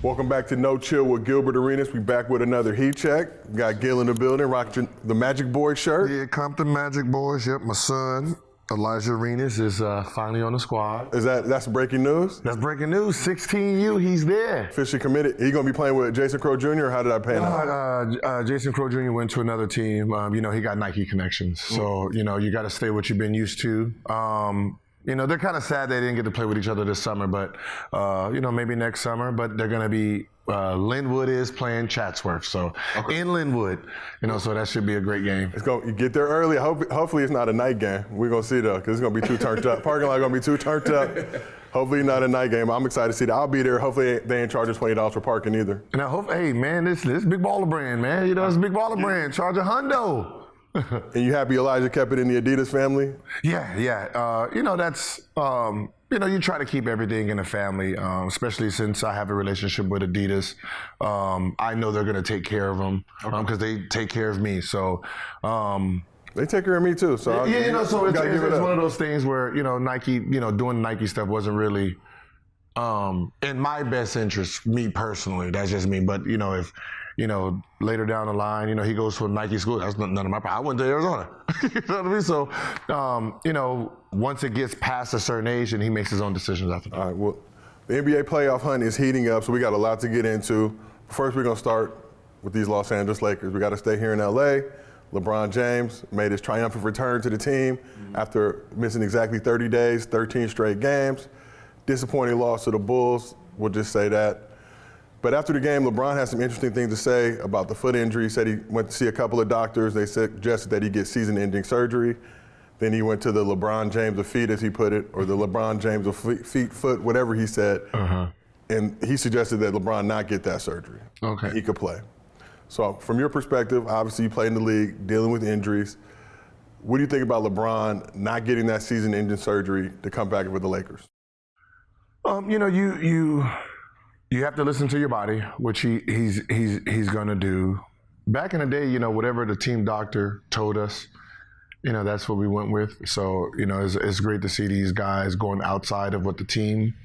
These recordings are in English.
Welcome back to No Chill with Gilbert Arenas. We back with another heat check. We got Gil in the building, rocking the Magic Boy shirt. Yeah, Compton Magic Boys. Yep, my son, Elijah Arenas, is finally on the squad. That's breaking news? That's breaking news. 16U, he's there. Officially committed. He gonna be playing with Jason Crow Jr. or how did I pan out? Jason Crow Jr. went to another team. He got Nike connections. So, you got to stay what you've been used to. They're kind of sad they didn't get to play with each other this summer, but, maybe next summer. But they're going to be, Linwood is playing Chatsworth, so in Linwood, so that should be a great game. You get there early. Hopefully it's not a night game. We're going to see, though, because it's going to be too turned up. Parking lot going to be too turned up. Hopefully not a night game. I'm excited to see that. I'll be there. Hopefully they ain't charging $20 for parking either. And I hope, hey, man, this Big Baller brand, man. It's a Big Baller brand. Charge a hundo. And you happy Elijah kept it in the Adidas family? Yeah. That's, you try to keep everything in the family, especially since I have a relationship with Adidas. I know they're going to take care of them because they take care of me. So, they take care of me too. So so it's one of those things where, Nike, doing Nike stuff wasn't really in my best interest, me personally. That's just me. But, if later down the line, he goes to a Nike school. That's none of my problem. I went to Arizona. You know what I mean? So, once it gets past a certain age, and he makes his own decisions after that. All right. Well, the NBA playoff hunt is heating up, so we got a lot to get into. First, we're going to start with these Los Angeles Lakers. We got to stay here in LA. LeBron James made his triumphant return to the team after missing exactly 30 days, 13 straight games. Disappointing loss to the Bulls. We'll just say that. But after the game, LeBron had some interesting things to say about the foot injury. He said he went to see a couple of doctors. They suggested that he get season-ending surgery. Then he went to the LeBron James of feet, as he put it, or the LeBron James of feet, foot, whatever he said. And he suggested that LeBron not get that surgery. Okay. He could play. So from your perspective, obviously you played in the league, dealing with injuries. What do you think about LeBron not getting that season-ending surgery to come back with the Lakers? You have to listen to your body, which he's going to do. Back in the day, whatever the team doctor told us, that's what we went with. So, it's great to see these guys going outside of what the team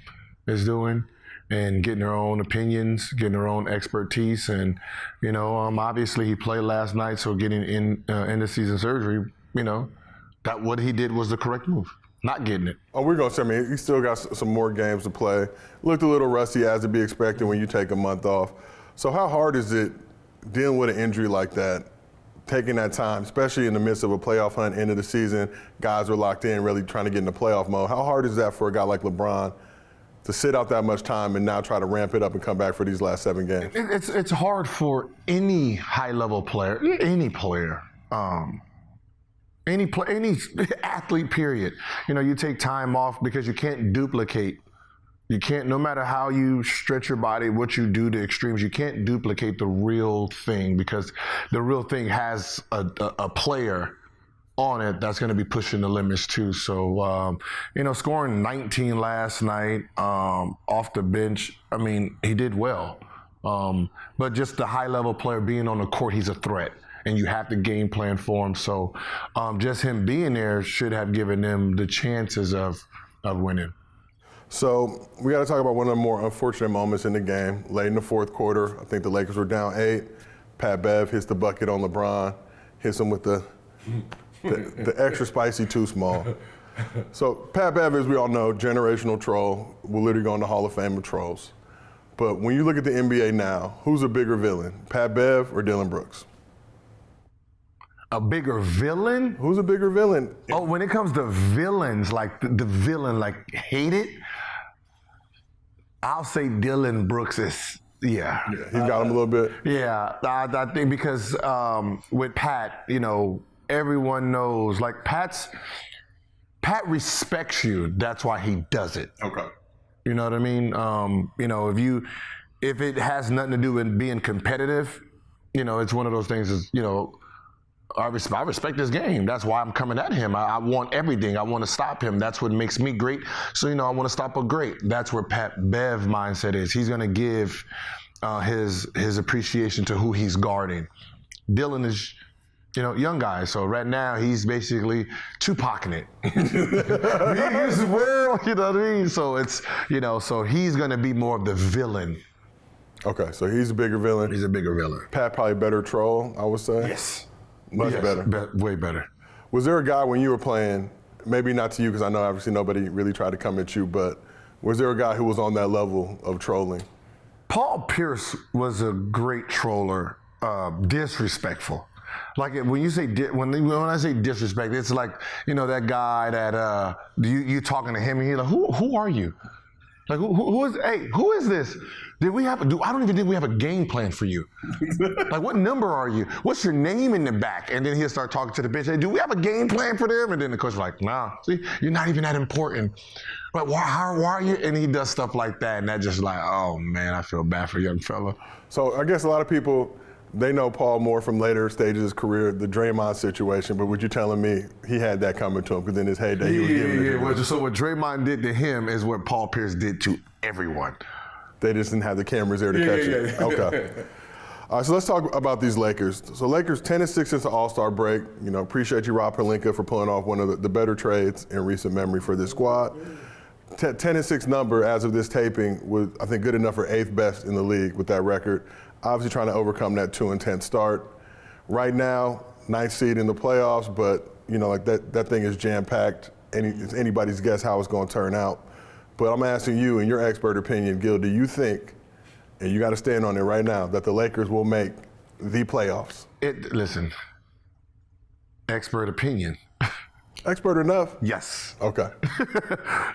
is doing and getting their own opinions, getting their own expertise. And, obviously he played last night, so getting in the season surgery, that what he did was the correct move. Not getting it. Oh, we're going to say, he still got some more games to play. Looked a little rusty, as to be expected when you take a month off. So how hard is it dealing with an injury like that, taking that time, especially in the midst of a playoff hunt, end of the season, guys are locked in, really trying to get into playoff mode. How hard is that for a guy like LeBron to sit out that much time and now try to ramp it up and come back for these last 7 games? It's hard for any high-level player, any player. Any athlete, period. You take time off because you can't duplicate. You can't, no matter how you stretch your body, what you do to extremes, you can't duplicate the real thing because the real thing has a player on it that's going to be pushing the limits too. So, scoring 19 last night off the bench, he did well. But just the high-level player being on the court, he's a threat. And you have to game plan for him. So just him being there should have given them the chances of winning. So we got to talk about one of the more unfortunate moments in the game. Late in the fourth quarter, I think the Lakers were down 8. Pat Bev hits the bucket on LeBron, hits him with the extra spicy too small. So Pat Bev, as we all know, generational troll, will literally go in the Hall of Fame of trolls. But when you look at the NBA now, who's a bigger villain, Pat Bev or Dillon Brooks? A bigger villain? Who's a bigger villain? Oh, when it comes to villains, like the villain, like hate it, I'll say Dillon Brooks is, yeah. He's got him a little bit. Yeah, I think because with Pat, everyone knows, like Pat respects you. That's why he does it. Okay. You know what I mean? If it has nothing to do with being competitive, it's one of those things is, I respect this game. That's why I'm coming at him. I want everything. I want to stop him. That's what makes me great. So, I want to stop a great. That's where Pat Bev mindset is. He's going to give his appreciation to who he's guarding. Dillon is, young guy. So right now he's basically Tupac-ing it. You know what I mean? So it's, so he's going to be more of the villain. Okay, so he's a bigger villain. He's a bigger villain. Pat probably better troll, I would say. Yes. Much better. Way better. Was there a guy when you were playing, maybe not to you because I know obviously nobody really tried to come at you, but was there a guy who was on that level of trolling? Paul Pierce was a great troller, disrespectful. Like when you say when I say disrespect, it's like that guy that you talking to him and he's like, who are you? Like who is this? I don't even think we have a game plan for you. Like what number are you? What's your name in the back? And then he'll start talking to the bench. Hey, do we have a game plan for them? And then the coach is like, nah, see, you're not even that important. But why are you? And he does stuff like that, and that just like, oh man, I feel bad for young fella. So I guess a lot of people, they know Paul more from later stages of his career, the Draymond situation, but what you're telling me, he had that coming to him because in his heyday he was giving it to him. So what Draymond did to him is what Paul Pierce did to everyone. They just didn't have the cameras there to catch it. Okay. All right, so let's talk about these Lakers. So Lakers 10-6 since the All-Star break. Appreciate you, Rob Pelinka, for pulling off one of the better trades in recent memory for this squad. 10-6 number as of this taping was, I think, good enough for 8th best in the league with that record. Obviously trying to overcome that 2-10 start. Right now, 9th seed in the playoffs, but that thing is jam-packed. It's anybody's guess how it's going to turn out. But I'm asking you, in your expert opinion, Gil, do you think, and you got to stand on it right now, that the Lakers will make the playoffs? Listen, expert opinion. Expert enough? Yes. Okay.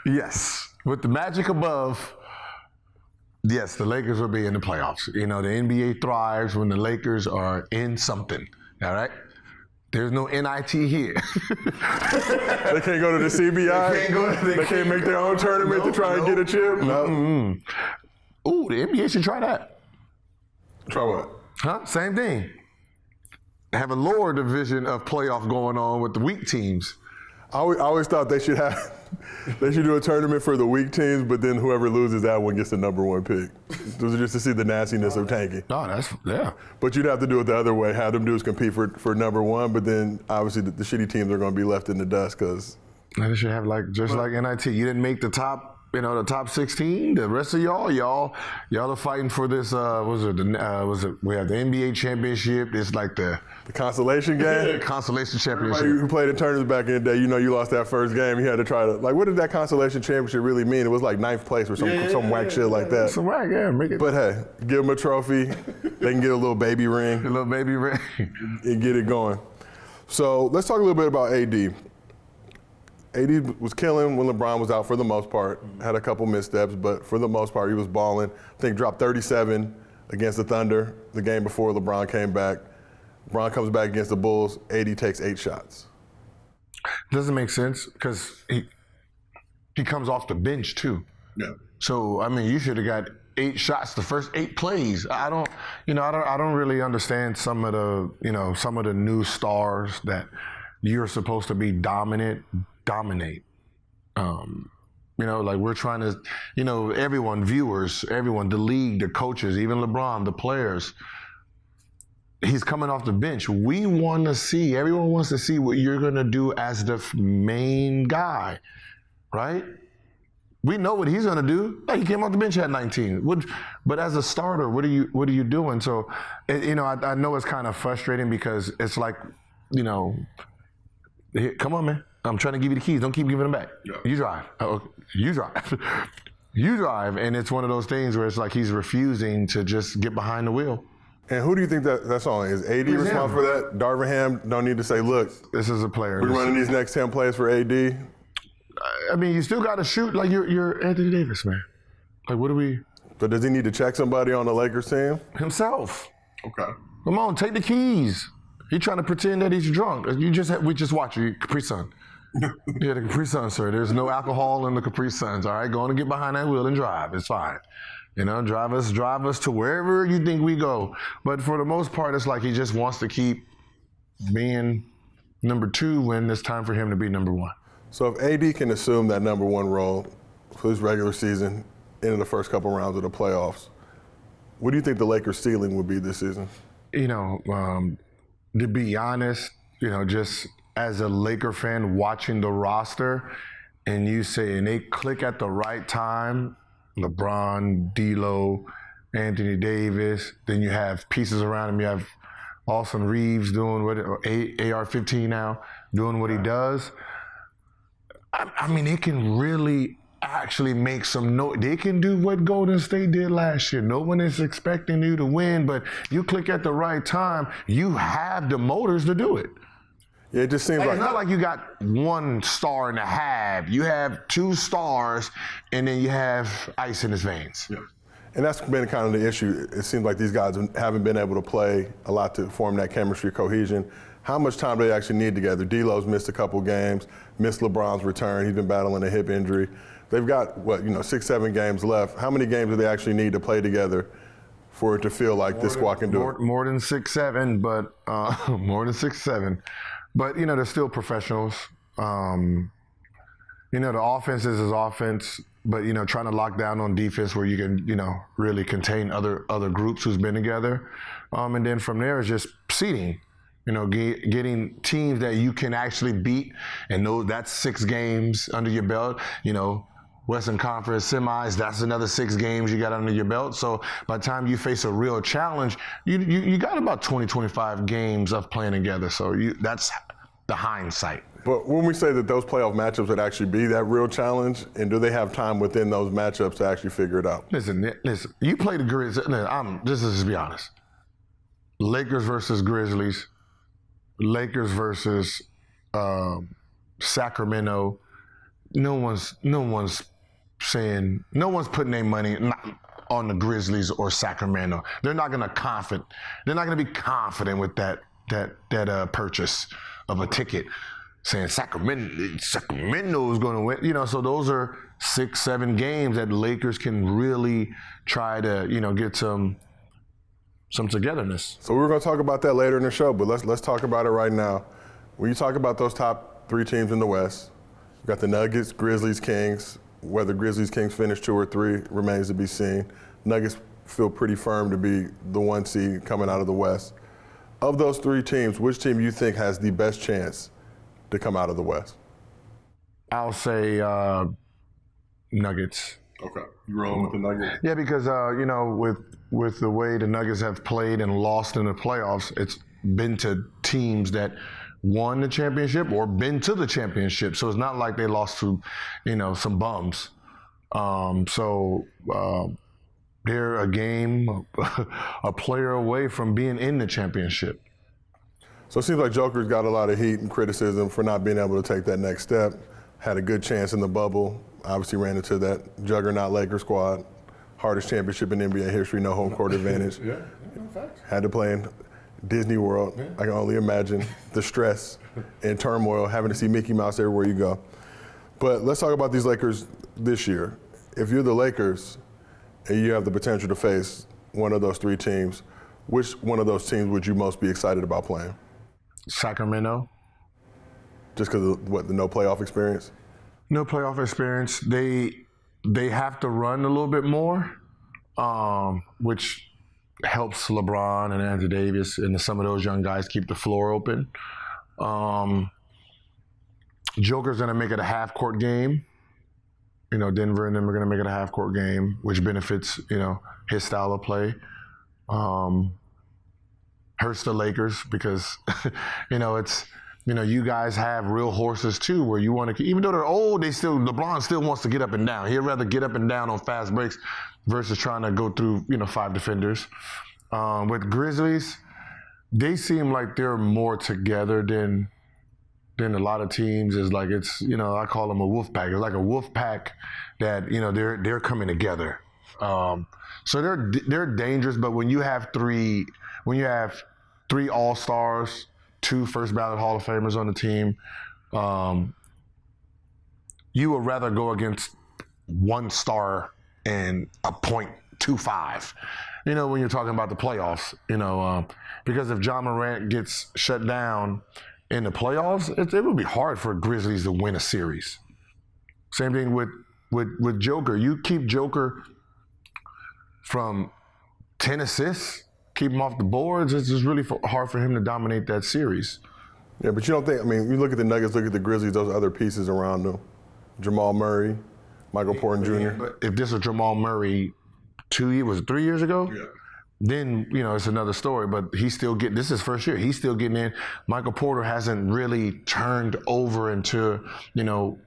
Yes. With the magic above, yes, the Lakers will be in the playoffs. The NBA thrives when the Lakers are in something. All right? There's no NIT here. They can't go to the CBI? They can't make their own tournament to try and get a chip? No. Mm-hmm. Ooh, the NBA should try that. Try what? Huh? Same thing. Have a lower division of playoff going on with the weak teams. I always thought they should do a tournament for the weak teams, but then whoever loses that one gets the number one pick. Just to see the nastiness of tanking. Oh, yeah. But you'd have to do it the other way. Have them do is compete for number one, but then obviously the shitty teams are going to be left in the dust because. They should have like NIT. You didn't make the top. The top 16. The rest of y'all are fighting for this. We have the NBA championship. It's like the consolation game. Consolation championship. Everybody who played in tournaments back in the day, you lost that first game. You had to try to what did that consolation championship really mean? It was like 9th place or some whack shit like that. Some whack, yeah. Make it. But hey, give them a trophy. They can get a little baby ring. A little baby ring. And get it going. So let's talk a little bit about AD. AD was killing when LeBron was out for the most part. Had a couple missteps, but for the most part, he was balling. I think dropped 37 against the Thunder the game before LeBron came back. LeBron comes back against the Bulls. AD takes 8 shots. Doesn't make sense because he comes off the bench too. Yeah. So you should have got 8 shots the first 8 plays. I don't really understand some of the new stars that you're supposed to be dominate. Like we're trying to, everyone, viewers, everyone, the league, the coaches, even LeBron, the players, he's coming off the bench. Everyone wants to see what you're going to do as the main guy, right? We know what he's going to do. He came off the bench at 19. But as a starter, what are you doing? So, I know it's kind of frustrating because it's like, come on, man. I'm trying to give you the keys. Don't keep giving them back. Yeah. You drive. You drive. You drive. And it's one of those things where it's like he's refusing to just get behind the wheel. And who do you think that's on? Is AD responsible for that? Darvin Ham don't need to say, look, this is a player. We're running these next 10 plays for AD. You still got to shoot like you're Anthony Davis, man. Like, what do we? So does he need to check somebody on the Lakers team? Himself. Okay. Come on, take the keys. He's trying to pretend that he's drunk. We just watch you, Capri Sun. Yeah, the Capri Sun, sir. There's no alcohol in the Capri Suns. All right, go on and get behind that wheel and drive. It's fine. Drive us to wherever you think we go. But for the most part, it's like he just wants to keep being number 2 when it's time for him to be number 1. So if AD can assume that number 1 role for his regular season into the first couple rounds of the playoffs, what do you think the Lakers' ceiling would be this season? To be honest, just as a Laker fan watching the roster, and they click at the right time, LeBron, D'Lo, Anthony Davis. Then you have pieces around him. You have Austin Reeves doing what, or AR-15 now, doing what he does. I mean, it can really actually make some noise. They can do what Golden State did last year. No one is expecting you to win, but you click at the right time, you have the motors to do it. Yeah, it just seems like It's not like you got 1 star and a half. You have 2 stars, and then you have ice in his veins. Yeah. And that's been kind of the issue. It seems like these guys haven't been able to play a lot to form that chemistry, cohesion. How much time do they actually need together? D'Lo's missed a couple games, missed LeBron's return. He's been battling a hip injury. They've got, 6, 7 games left. How many games do they actually need to play together for it to feel like this squad can do it? More than 6, 7, but more than 6, 7. But, they're still professionals. The offense is offense, but, trying to lock down on defense where you can, really contain other groups who's been together. And then from there is just seeding, getting teams that you can actually beat. And that's 6 games under your belt, Western Conference semis, that's another 6 games you got under your belt. So by the time you face a real challenge, you got about 20, 25 games of playing together. So that's the hindsight. But when we say that those playoff matchups would actually be that real challenge, and do they have time within those matchups to actually figure it out? Listen, you play the Grizzlies. Just be honest. Lakers versus Grizzlies, Lakers versus Sacramento. No one's putting their money on the Grizzlies or Sacramento. They're not gonna be confident with that purchase of a ticket, saying Sacramento is gonna win. So those are 6, 7 games that Lakers can really try to get some togetherness. So we're gonna talk about that later in the show, but let's talk about it right now. When you talk about those top 3 teams in the West, you got the Nuggets, Grizzlies, Kings. Whether Grizzlies, Kings finish 2 or 3 remains to be seen. Nuggets feel pretty firm to be the 1 seed coming out of the West. Of those 3 teams, which team you think has the best chance to come out of the West? I'll say Nuggets. Okay, you rolling with the Nuggets? Yeah, because with the way the Nuggets have played and lost in the playoffs, it's been to teams that won the championship or been to the championship. So it's not like they lost to, some bums. They're a game, a player away from being in the championship. So it seems like Joker's got a lot of heat and criticism for not being able to take that next step. Had a good chance in the bubble. Obviously ran into that juggernaut Lakers squad. Hardest championship in NBA history, no home court advantage. Yeah, facts. Had to play in Disney World. Yeah. I can only imagine the stress and turmoil having to see Mickey Mouse everywhere you go. But let's talk about these Lakers this year. If you're the Lakers and you have the potential to face one of those 3 teams, which one of those teams would you most be excited about playing? Sacramento. Just because of the no playoff experience? No playoff experience. They have to run a little bit more, which helps LeBron and Anthony Davis and some of those young guys keep the floor open. Joker's going to make it a half-court game. Denver and them are going to make it a half-court game, which benefits, his style of play. Hurts the Lakers because, you guys have real horses too, where you want to, even though they're old, LeBron still wants to get up and down. He'd rather get up and down on fast breaks versus trying to go through, 5 defenders. With Grizzlies, they seem like they're more together than a lot of teams. Is like it's, I call them a wolf pack. It's like a wolf pack that, they're coming together. So they're dangerous. But when you have 3 All-Stars, 2 first ballot Hall of Famers on the team, you would rather go against 1 star and a .25. When you're talking about the playoffs, because if John Morant gets shut down in the playoffs, it would be hard for Grizzlies to win a series. Same thing with Joker. You keep Joker from 10 assists, keep him off the boards, it's just really hard for him to dominate that series. Yeah, but you don't think, you look at the Nuggets, look at the Grizzlies, those other pieces around them. Jamal Murray, Michael Porter Jr. But if this was Jamal Murray was it 3 years ago? Yeah. Then, it's another story, but he's still getting, this is his first year. He's still getting in. Michael Porter hasn't really turned over into,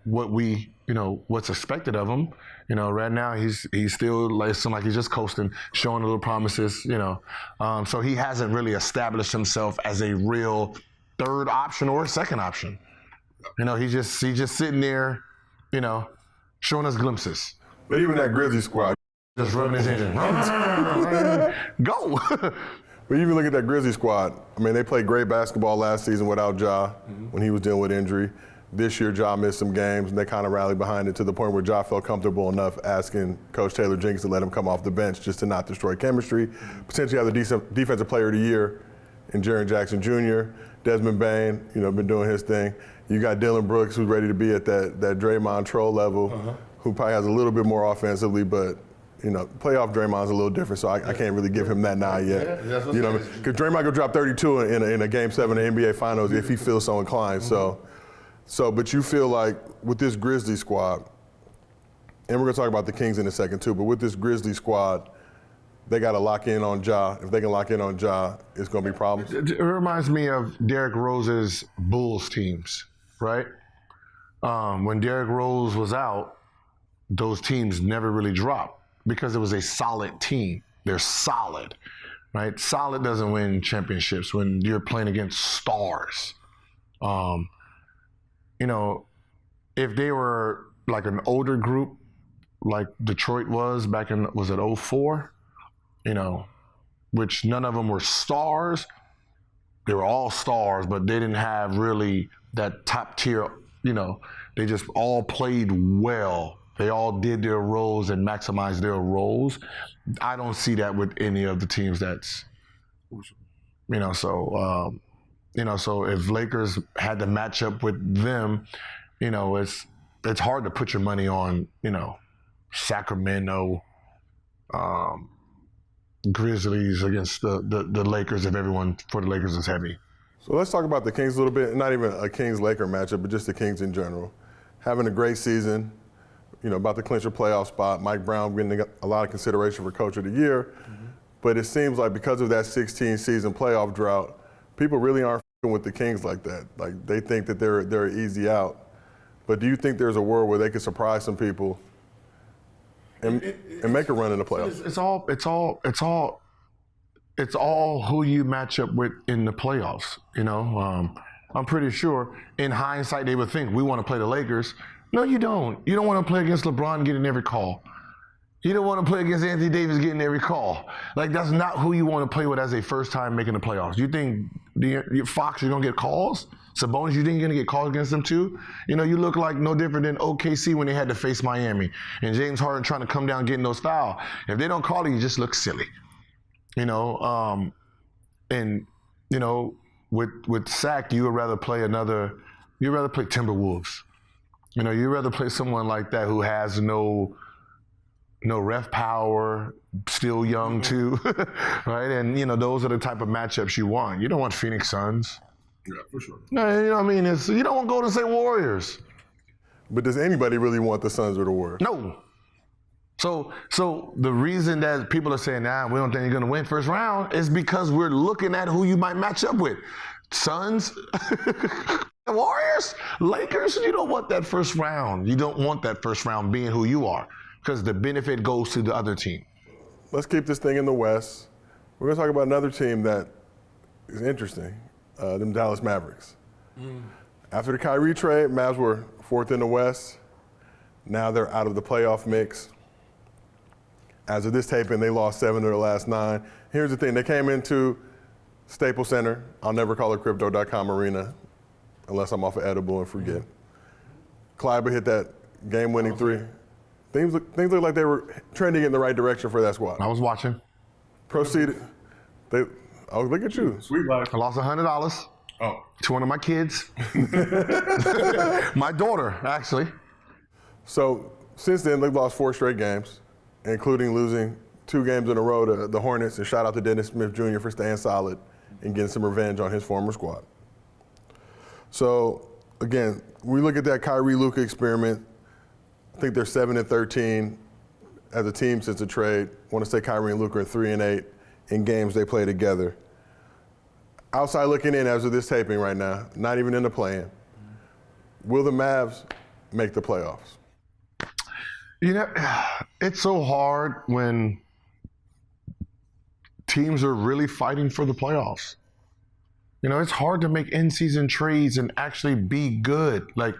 what's expected of him. Right now he's still, like, it's like he's just coasting, showing little promises, so he hasn't really established himself as a real third option or second option. He's just sitting there, showing us glimpses. But even that Grizzlies squad, just rubbing his engine. Go. But even look at that Grizzlies squad. I mean, they played great basketball last season without Ja when he was dealing with injury. This year, Ja missed some games, and they kind of rallied behind it to the point where Ja felt comfortable enough asking Coach Taylor Jenkins to let him come off the bench just to not destroy chemistry. Potentially have the defensive player of the year in Jaren Jackson Jr., Desmond Bane, been doing his thing. You got Dylan Brooks, who's ready to be at that Draymond troll level, who probably has a little bit more offensively, but playoff Draymond's a little different, so I can't really give him that nod yet. Because Draymond could drop 32 in a Game 7 of the NBA Finals if he feels so inclined. But you feel like with this Grizzlies squad, and we're going to talk about the Kings in a second too, but with this Grizzlies squad, they got to lock in on Ja. If they can lock in on Ja, it's going to be problems. It reminds me of Derrick Rose's Bulls teams, right? When Derrick Rose was out, those teams never really dropped because it was a solid team. They're solid, right? Solid doesn't win championships when you're playing against stars. If they were like an older group, like Detroit was back in, was it 04? Which none of them were stars. They were all stars, but they didn't have really that top tier, they just all played well. They all did their roles and maximized their roles. I don't see that with any of the teams so if Lakers had to match up with them, it's hard to put your money on, Sacramento, Grizzlies against the Lakers if everyone for the Lakers is heavy. So let's talk about the Kings a little bit. Not even a Kings-Laker matchup, but just the Kings in general. Having a great season, about to clinch a playoff spot. Mike Brown getting a lot of consideration for Coach of the Year. But it seems like because of that 16-season playoff drought, people really aren't f***ing with the Kings like that. Like, they think that they're easy out. But do you think there's a world where they could surprise some people and make a run in the playoffs? It's all who you match up with in the playoffs. I'm pretty sure in hindsight they would think we want to play the Lakers. No, you don't. You don't want to play against LeBron getting every call. You don't want to play against Anthony Davis getting every call. Like, that's not who you want to play with as a first time making the playoffs. You think Fox, you're going to get calls? Sabonis, you think you're going to get calls against them too? You look like no different than OKC when they had to face Miami. And James Harden trying to come down getting those fouls. If they don't call it, you just look silly. With Sack, you would rather play Timberwolves. You'd rather play someone like that who has no ref power, still young too, right? And those are the type of matchups you want. You don't want Phoenix Suns. Yeah, for sure. No, you don't want Golden State Warriors. But does anybody really want the Suns or the Warriors? No. So the reason that people are saying, we don't think you're going to win first round is because we're looking at who you might match up with. Suns, Warriors, Lakers, you don't want that first round. You don't want that first round being who you are because the benefit goes to the other team. Let's keep this thing in the West. We're going to talk about another team that is interesting, them Dallas Mavericks. After the Kyrie trade, Mavs were fourth in the West. Now they're out of the playoff mix. As of this taping, they lost 7 of their last 9. Here's the thing. They came into Staples Center. I'll never call it Crypto.com Arena unless I'm off of edible and forget. Kleiber hit that game-winning 3. Things look like they were trending in the right direction for that squad. I was watching. Proceeded. Look at you. Sweet life. I lost $100 to one of my kids. My daughter, actually. So since then, they've lost 4 straight games, including losing 2 games in a row to the Hornets, and shout out to Dennis Smith Jr. for staying solid and getting some revenge on his former squad. So, again, we look at that Kyrie Luka experiment. I think they're 7-13 as a team since the trade. I want to say Kyrie and Luka are 3-8 in games they play together. Outside looking in as of this taping right now, not even in the play-in, will the Mavs make the playoffs? You know, it's so hard when teams are really fighting for the playoffs. You know, it's hard to make in-season trades and actually be good. Like,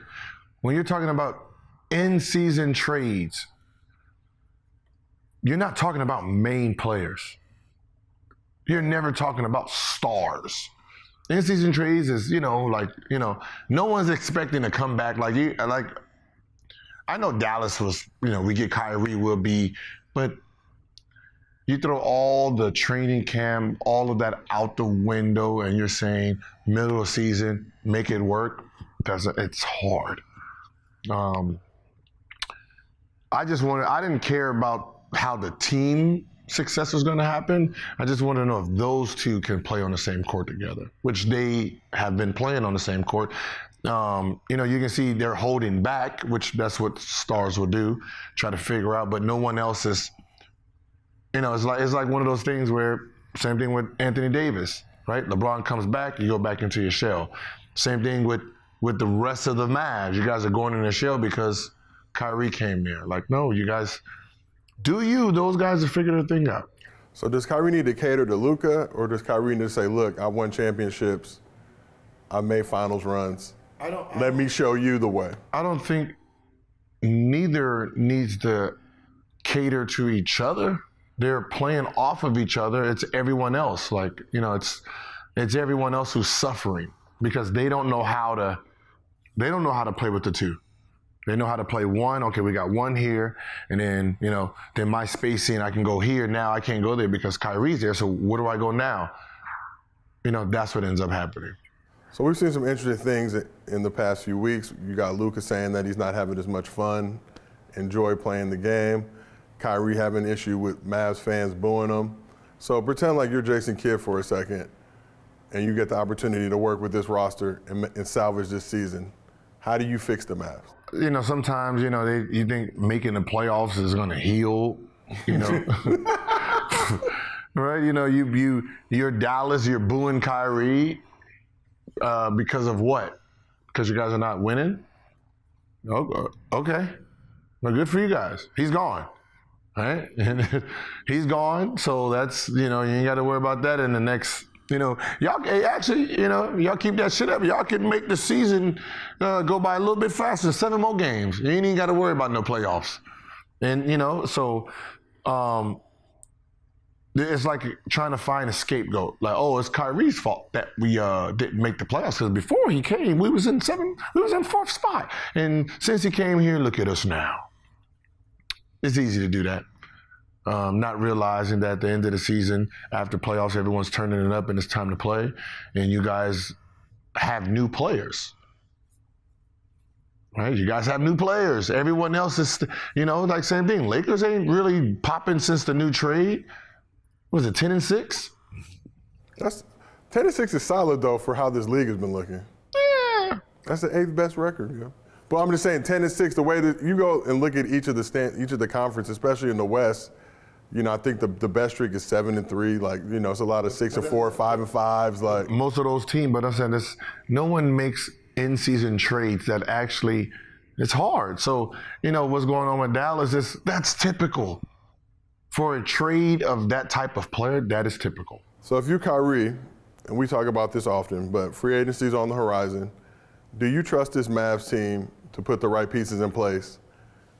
when you're talking about in-season trades, you're not talking about main players. You're never talking about stars. In-season trades is, no one's expecting to come back. I know Dallas was, we get Kyrie, will be, but you throw all the training camp, all of that out the window, and you're saying middle of season, make it work. It's hard. I didn't care about how the team success was going to happen. I just want to know if those two can play on the same court together, which they have been playing on the same court. You can see they're holding back, which that's what stars will do, try to figure out, but no one else is, it's like one of those things where, same thing with Anthony Davis, right? LeBron comes back, you go back into your shell. Same thing with the rest of the Mavs. You guys are going in a shell because Kyrie came there. Like, no, you guys, those guys have figured the thing out. So does Kyrie need to cater to Luka, or does Kyrie need to say, look, I won championships, I made finals runs, let me show you the way? I don't think neither needs to cater to each other. They're playing off of each other. It's everyone else. It's everyone else who's suffering because they don't know how to play with the two. They know how to play one. Okay, we got one here, and then, then my spacing, I can go here. Now I can't go there because Kyrie's there. So where do I go now? That's what ends up happening. So we've seen some interesting things in the past few weeks. You got Luka saying that he's not having as much fun, enjoy playing the game. Kyrie having an issue with Mavs fans booing him. So pretend like you're Jason Kidd for a second, and you get the opportunity to work with this roster and salvage this season. How do you fix the Mavs? Sometimes, you think making the playoffs is going to heal, right? You're Dallas, you're booing Kyrie because of what? Because you guys are not winning? Okay. Well, good for you guys. He's gone. Right? And he's gone. So that's, you ain't got to worry about that in the next, y'all keep that shit up. Y'all can make the season go by a little bit faster, 7 more games. You ain't even got to worry about no playoffs. And, it's like trying to find a scapegoat. Like, oh, it's Kyrie's fault that we didn't make the playoffs. Because before he came, we was in 4th spot. And since he came here, look at us now. It's easy to do that. Not realizing that at the end of the season, after playoffs, everyone's turning it up and it's time to play. And you guys have new players. Right? You guys have new players. Everyone else is, same thing. Lakers ain't really popping since the new trade. Was it 10-6? 10-6 is solid, though, for how this league has been looking. Yeah. That's the 8th best record, yeah. But I'm just saying, 10-6, the way that you go and look at each of the conference, especially in the West, I think the best streak is 7-3. It's a lot of 6-4, 5-5s. Like most of those teams, but I'm saying this, no one makes in-season trades that actually, it's hard. So, what's going on with Dallas that's typical. For a trade of that type of player, that is typical. So if you're Kyrie, and we talk about this often, but free agency is on the horizon, do you trust this Mavs team to put the right pieces in place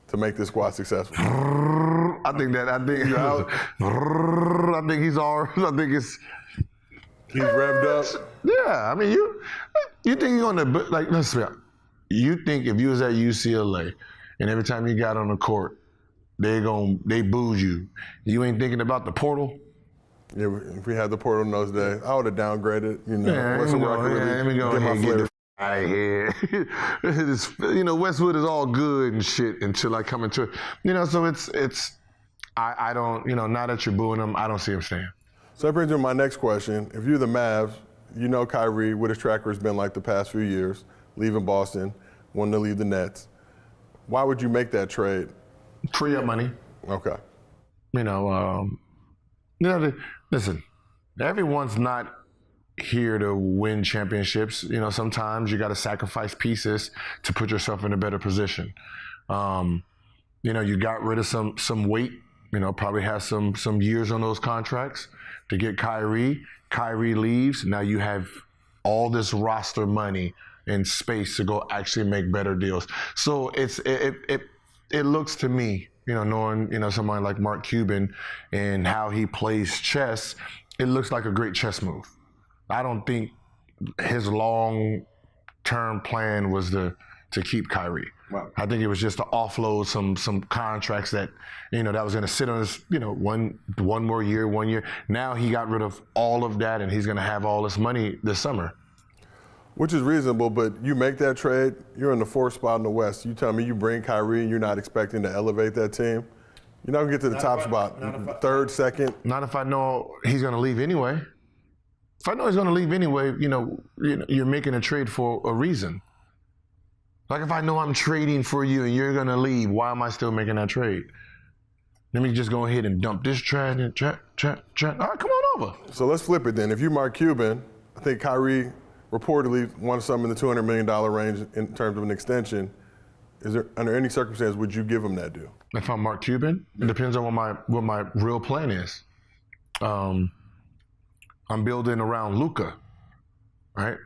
to make this squad successful? I think he's revved up. Yeah, I mean, you think you're gonna let's see. You think if you was at UCLA and every time you got on the court, they booed you. You ain't thinking about the portal? Yeah, if we had the portal in those days, I would have downgraded. What's the record? Let me go ahead and get the out of here. Westwood is all good and shit until I come into it. So I don't, now that you're booing them, I don't see him staying. So that brings me to my next question. If you're the Mavs, Kyrie, what his track record's been like the past few years, leaving Boston, wanting to leave the Nets. Why would you make that trade? Free up money. Okay. Listen, everyone's not here to win championships. Sometimes you got to sacrifice pieces to put yourself in a better position. You got rid of some weight. Probably has some years on those contracts to get Kyrie. Kyrie leaves. Now you have all this roster money and space to go actually make better deals. So it looks to me, knowing somebody like Mark Cuban and how he plays chess, it looks like a great chess move. I don't think his long-term plan was to keep Kyrie. Wow. I think it was just to offload some contracts that that was going to sit on his one more year, 1 year. Now he got rid of all of that, and he's going to have all this money this summer. Which is reasonable, but you make that trade, you're in the 4th spot in the West. You tell me you bring Kyrie and you're not expecting to elevate that team. You're not going to get to the top spot, 3rd, 2nd. Not if I know he's going to leave anyway. If I know he's going to leave anyway, you're making a trade for a reason. Like if I know I'm trading for you and you're going to leave, why am I still making that trade? Let me just go ahead and dump this trade and chat. All right, come on over. So let's flip it then. If you Mark Cuban, I think Kyrie reportedly wants something in the $200 million range in terms of an extension. Under any circumstance, would you give him that deal? If I'm Mark Cuban, it depends on what my real plan is. I'm building around Luka, right?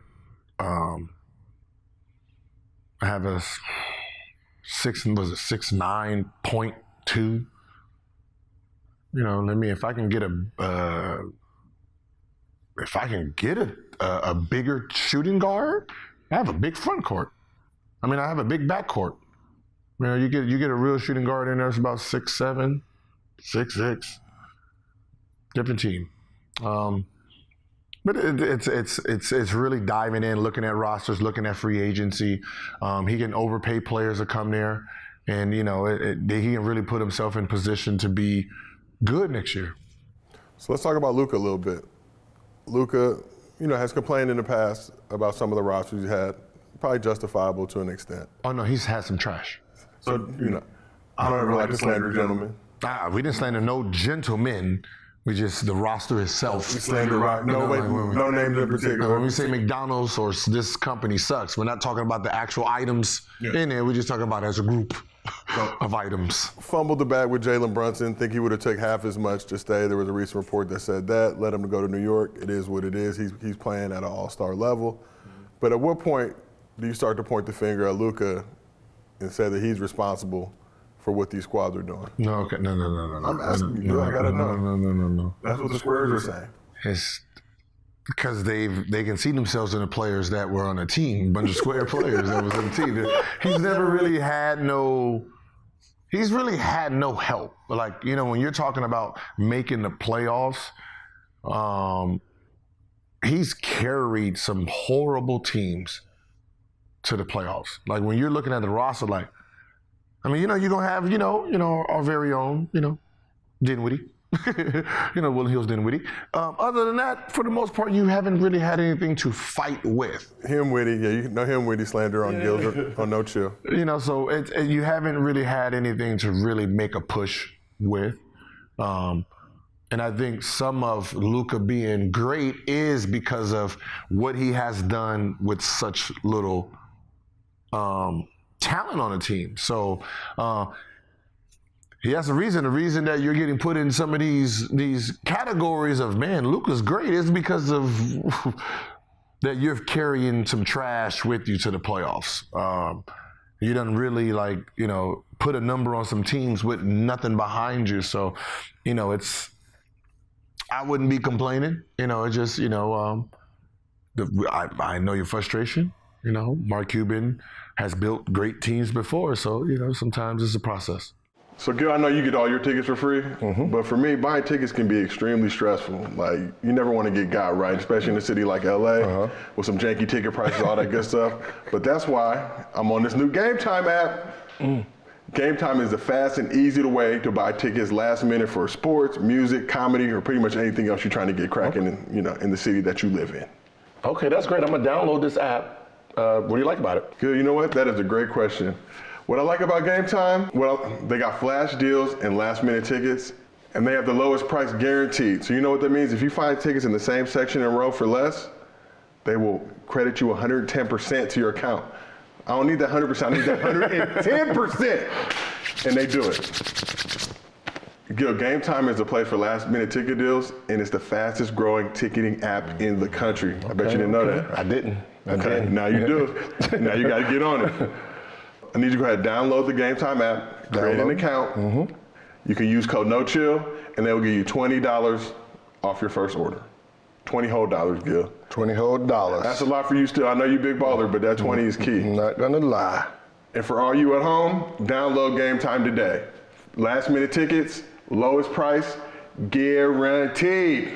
I have a 6'9.2". If I can get a bigger shooting guard, I have a big front court. I have a big back court. You get a real shooting guard in there, it's about 6'7", 6'6". Different team. But it's really diving in, looking at rosters, looking at free agency. He can overpay players to come there, and he can really put himself in position to be good next year. So let's talk about Luka a little bit. Luka, has complained in the past about some of the rosters he's had, probably justifiable to an extent. Oh no, he's had some trash. So I don't ever like to slander gentlemen. We didn't slander no gentlemen. We just, the roster itself. We slander right. No names in particular. When we say McDonald's or this company sucks, we're not talking about the actual items in there. We're just talking about as a group of items. Fumbled the bag with Jalen Brunson. Think he would have took half as much to stay. There was a recent report that said that. Let him go to New York. It is what it is. He's playing at an all-star level. But at what point do you start to point the finger at Luka and say that he's responsible for what these squads are doing? No, okay, no. I'm asking you. I gotta know. No. That's what the Spurs are saying. It's because they can see themselves in the players that were on the team, a bunch of square players that was on the team. He's really had no help. Like, when you're talking about making the playoffs, he's carried some horrible teams to the playoffs. Like when you're looking at the roster, like, you're going to have, our very own, Dinwiddie. Will Hill's Dinwiddie. Other than that, for the most part, you haven't really had anything to fight with. Himwitty, you know Himwitty slander on Gilbert, on No Chill. So you haven't really had anything to really make a push with. And I think some of Luka being great is because of what he has done with such little talent on the team. So he has a reason. The reason that you're getting put in some of these categories of, man, Luka's great, is because of that you're carrying some trash with you to the playoffs. You done really put a number on some teams with nothing behind you. So, I wouldn't be complaining. It's just, I know your frustration. Mark Cuban has built great teams before, so sometimes it's a process. So Gil, I know you get all your tickets for free, but for me, buying tickets can be extremely stressful. Like, you never want to get got right, especially in a city like LA with some janky ticket prices, all that good stuff. But that's why I'm on this new Gametime app. Gametime is the fast and easy way to buy tickets last minute for sports, music, comedy, or pretty much anything else you're trying to get cracking in the city that you live in. Okay, that's great. I'm gonna download this app. What do you like about it? Gil, you know what? That is a great question. What I like about Game Time, well, they got flash deals and last-minute tickets, and they have the lowest price guaranteed. So you know what that means? If you find tickets in the same section and row for less, they will credit you 110% to your account. I don't need that 100%, I need that 110%. And they do it. Gil, Game Time is a place for last-minute ticket deals, and it's the fastest-growing ticketing app in the country. I bet you didn't know that. I didn't. Okay, now you do. Now you got to get on it. I need you to go ahead and download the Game Time app, create an account. You can use code NOCHILL, and they'll give you $20 off your first order. $20 whole dollars, Gil. $20 whole dollars. That's a lot for you still. I know you big baller, but that 20 is key. I'm not gonna lie. And for all you at home, download Game Time today. Last-minute tickets, lowest price, guaranteed.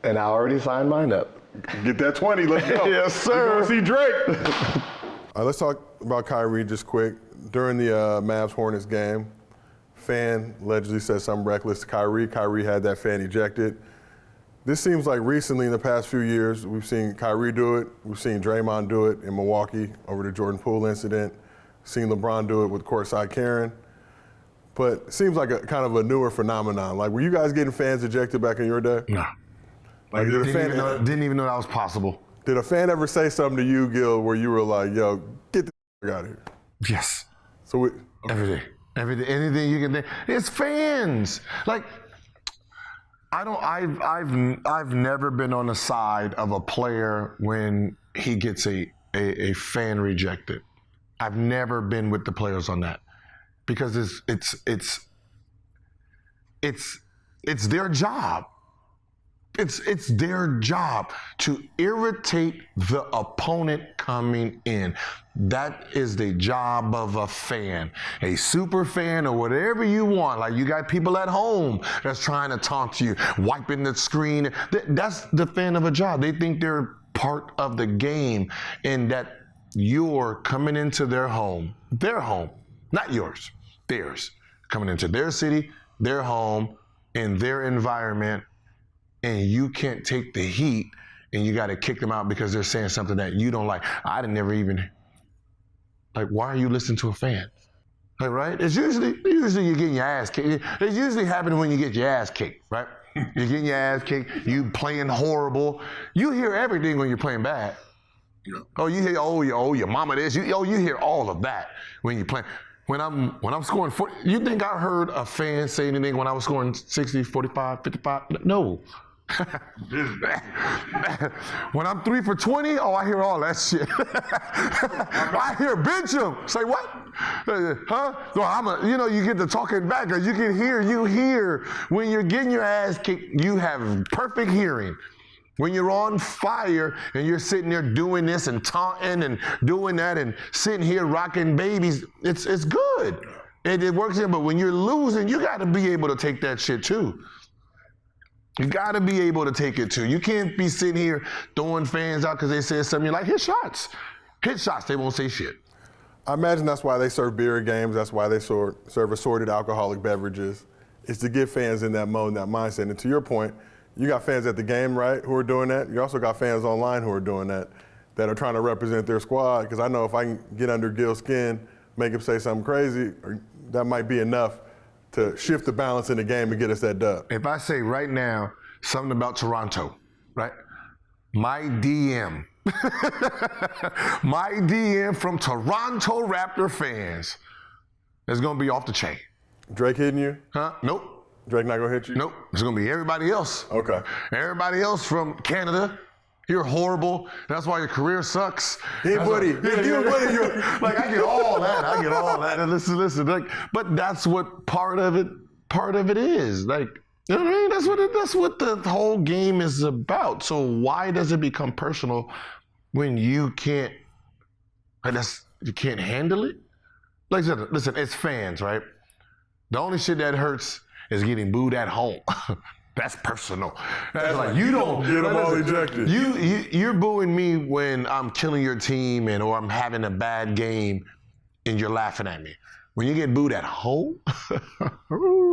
And I already signed mine up. Get that 20, let's go. Yes, sir. Let's go see Drake. All right, let's talk about Kyrie just quick. During the Mavs-Hornets game, fan allegedly said something reckless to Kyrie. Kyrie had that fan ejected. This seems like recently in the past few years, we've seen Kyrie do it. We've seen Draymond do it in Milwaukee over the Jordan Poole incident. Seen LeBron do it with courtside Karen. But it seems like a kind of a newer phenomenon. Like, were you guys getting fans ejected back in your day? No. Like, didn't even know that was possible. Did a fan ever say something to you, Gil, where you were like, yo, get the out of here? Yes. So Every day, anything you can think. It's fans. Like, I've never been on the side of a player when he gets a fan rejected. I've never been with the players on that because it's their job. It's their job to irritate the opponent coming in. That is the job of a fan, a super fan or whatever you want. Like, you got people at home that's trying to talk to you, wiping the screen. That's the fan of a job. They think they're part of the game and that you're coming into their home, not yours, theirs, coming into their city, their home, in their environment, and you can't take the heat and you got to kick them out because they're saying something that you don't like. I didn't never even, like, why are you listening to a fan? Like, right? It's usually you're getting your ass kicked. It's usually happening when you get your ass kicked, right? You're getting your ass kicked, you playing horrible. You hear everything when you're playing bad. Oh, you hear, your mama this. You hear all of that when you're playing. When I'm scoring 40, you think I heard a fan say anything when I was scoring 60, 45, 55? No. When I'm 3 for 20, I hear all that shit. I hear bench him. Say what? Huh? No, you get to talking back, or you hear when you're getting your ass kicked, you have perfect hearing. When you're on fire and you're sitting there doing this and taunting and doing that and sitting here rocking babies, it's good. It works in, but when you're losing, you got to be able to take that shit too. You got to be able to take it too. You can't be sitting here throwing fans out because they said something. You're like, hit shots. Hit shots. They won't say shit. I imagine that's why they serve beer at games. That's why they serve assorted alcoholic beverages. It's to get fans in that mode, that mindset. And to your point, you got fans at the game, right, who are doing that. You also got fans online who are doing that are trying to represent their squad. Because I know if I can get under Gil's skin, make him say something crazy, that might be enough to shift the balance in the game and get us that dub. If I say right now something about Toronto, right? My DM from Toronto Raptor fans is going to be off the chain. Drake hitting you? Huh? Nope. Drake not gonna hit you? Nope. It's gonna be everybody else. Okay. Everybody else from Canada. You're horrible. That's why your career sucks. Hey, buddy. Like, I get all that. And listen. Like, but that's what part of it is. Like, you know what I mean? That's what the whole game is about. So why does it become personal when you can't handle it? Like, listen, it's fans, right? The only shit that hurts is getting booed at home. That's personal. That's like, you don't get them all ejected. You're booing me when I'm killing your team or I'm having a bad game and you're laughing at me. When you get booed at home,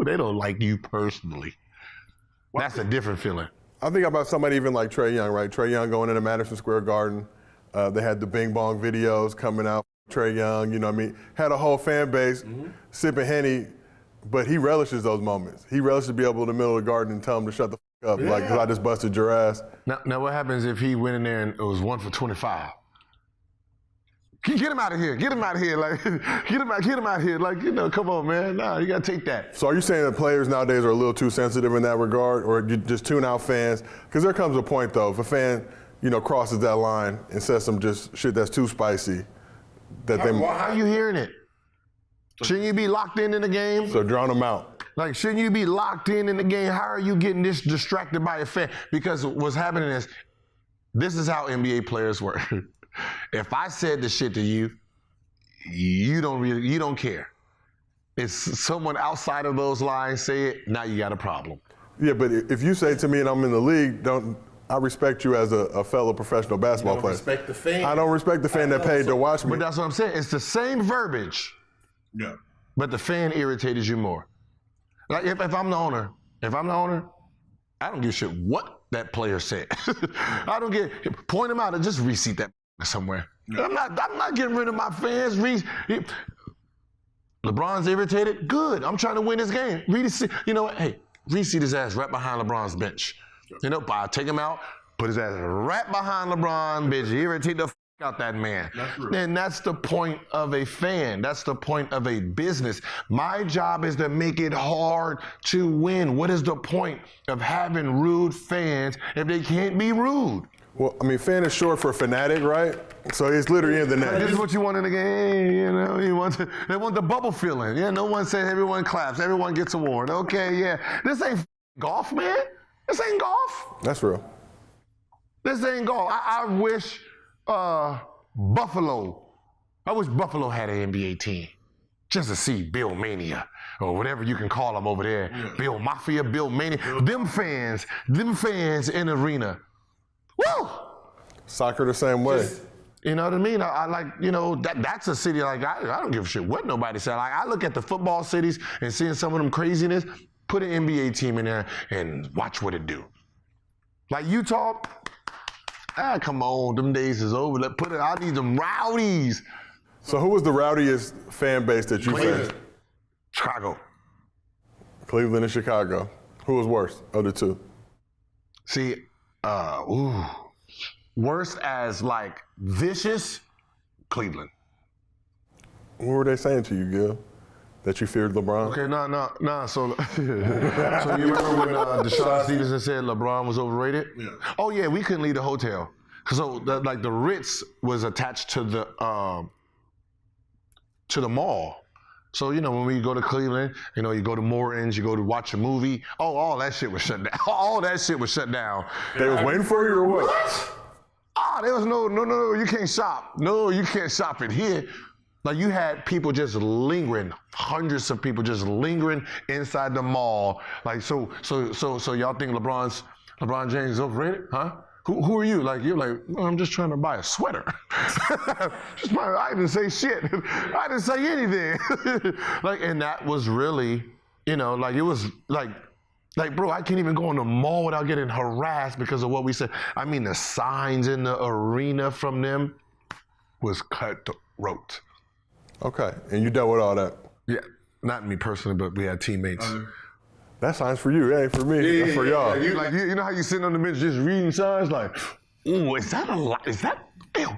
they don't like you personally. That's a different feeling. I think about somebody even like Trae Young, right? Trae Young going into Madison Square Garden. They had the Bing Bong videos coming out. Trae Young, you know what I mean? Had a whole fan base sipping Henny, but he relishes those moments. He relishes to be able in the middle of the garden and tell him to shut the f up, like, because I just busted your ass. Now what happens if he went in there and it was 1 for 25? Get him out of here. Get him out of here. Like, get him out of here. Like, come on, man. Nah, you got to take that. So are you saying that players nowadays are a little too sensitive in that regard, or you just tune out fans? Because there comes a point, though, if a fan, crosses that line and says some just shit that's too spicy, that How are you hearing it? Shouldn't you be locked in the game? So drown them out. Like, shouldn't you be locked in the game? How are you getting this distracted by a fan? Because what's happening is, this is how NBA players work. If I said the shit to you, you don't care. It's someone outside of those lines say it, now you got a problem. Yeah, but if you say to me and I'm in the league, I respect you as a fellow professional basketball player. Respect the fan. I don't respect the fan that paid to watch me. But that's what I'm saying. It's the same verbiage. Yeah. But the fan irritated you more. Like if I'm the owner, I don't give a shit what that player said. I don't point him out and just reseat that somewhere. Yeah. I'm not getting rid of my fans. LeBron's irritated. Good. I'm trying to win this game. You know what? Hey, reseat his ass right behind LeBron's bench. I'll take him out, put his ass right behind LeBron, bitch. Irritate the out that man. And that's the point of a fan. That's the point of a business. My job is to make it hard to win. What is the point of having rude fans if they can't be rude? Well, I mean, fan is short for fanatic, right? So it's literally in the net. This is what you want in the game, they want the bubble feeling. Yeah, no one says everyone claps, everyone gets award. Okay, yeah. This ain't golf, man. This ain't golf. That's real. This ain't golf. I wish Buffalo had an NBA team just to see Bill Mania or whatever you can call them over there. Yeah. Bill Mafia, Bill Mania. Them fans in the arena. Woo! Soccer the same way. You know what I mean? I like, that's a city like I don't give a shit what nobody said. Like I look at the football cities and seeing some of them craziness, put an NBA team in there and watch what it do. Like Utah, come on, them days is over. I need them rowdies. So who was the rowdiest fan base that you faced? Chicago. Cleveland and Chicago. Who was worse of the two? See, worst as like vicious, Cleveland. What were they saying to you, Gil? That you feared LeBron? Okay, no. So you remember when Deshaun Stevenson said LeBron was overrated? Yeah. Oh yeah, we couldn't leave the hotel. So the Ritz was attached to the mall. So when we go to Cleveland, you go to Morton's, you go to watch a movie. Oh, all that shit was shut down. All that shit was shut down. They was waiting for you or what? There was no, you can't shop. No, you can't shop in here. Like you had people just lingering, hundreds of people just lingering inside the mall. Like so y'all think LeBron James is overrated, huh? Who are you? Like you're like, I'm just trying to buy a sweater. I didn't say shit. I didn't say anything. And that was really, it was like, bro, I can't even go in the mall without getting harassed because of what we said. I mean, the signs in the arena from them was cutthroat. Okay, and you dealt with all that? Yeah, not me personally, but we had teammates. That sign's for you, it ain't for me. That's for y'all. You know how you sitting on the bench just reading signs like, ooh, is that a lot? Is that? Ew.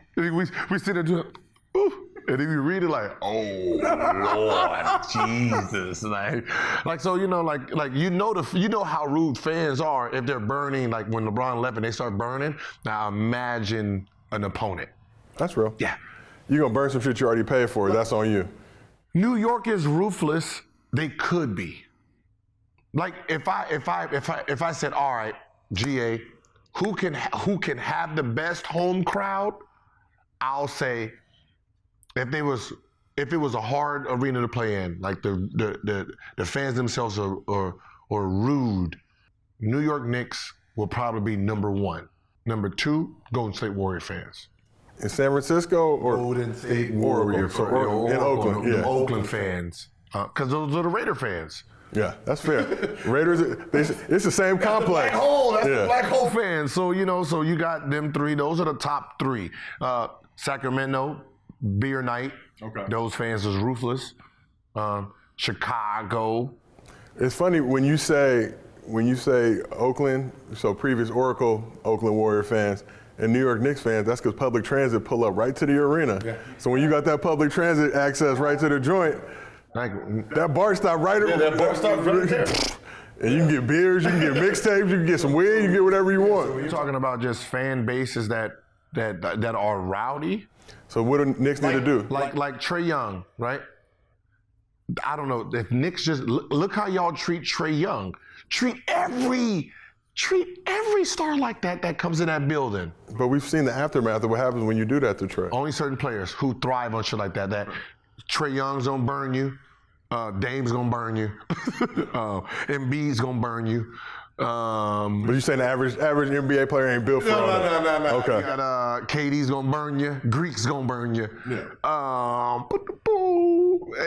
We sit there doing, ooh, and then we read it like, oh Lord, Jesus, so you know how rude fans are if they're burning. Like when LeBron left and they start burning. Now imagine an opponent. That's real. Yeah. You're gonna burn some shit you already paid for. That's on you. New York is ruthless. They could be. Like if I said, all right, GA, who can have the best home crowd? I'll say if it was a hard arena to play in, like the fans themselves are rude, New York Knicks will probably be number one. Number two, Golden State Warrior fans. In San Francisco or Golden State Warrior fans. In Oakland, yeah. Oakland fans, because those are the Raider fans. Yeah, that's fair. Raiders, it's the same complex. Black hole. That's the black hole fans. So so you got them three. Those are the top three. Sacramento, beer night. Okay. Those fans was ruthless. Chicago. It's funny when you say Oakland, so previous Oracle Oakland Warrior fans and New York Knicks fans, that's because public transit pull up right to the arena. Yeah. So when you got that public transit access right to the joint, that bar stop right that bar stop right there. And you can get beers, you can get mixtapes, you can get some weed, you can get whatever you want. So you're talking about just fan bases that are rowdy. So what do Knicks need to do? Like Trae Young, right? I don't know if Knicks just look how y'all treat Trae Young. Treat every star like that comes in that building. But we've seen the aftermath of what happens when you do that to Trae. Only certain players who thrive on shit like that. That Trae Young's gonna burn you. Dame's gonna burn you. Embiid's gonna burn you. But you saying the average NBA player ain't built for no. Okay. You got KD's gonna burn you. Greek's gonna burn you. Yeah.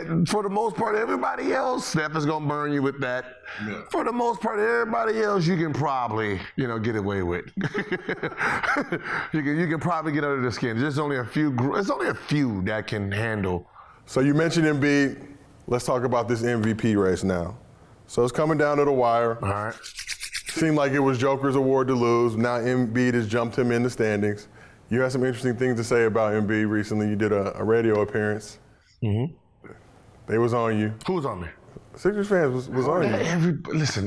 And for the most part, everybody else, Steph is gonna burn you with that. Yeah. For the most part, everybody else, you can probably, get away with. you can probably get under the skin. There's only a few. It's only a few that can handle. So you mentioned Embiid. Let's talk about this MVP race now. So it's coming down to the wire. All right. Seemed like it was Joker's award to lose. Now Embiid has jumped him in the standings. You had some interesting things to say about Embiid recently. You did a radio appearance. Mm-hmm. They was on you. Who was on me? Sixers fans was on you.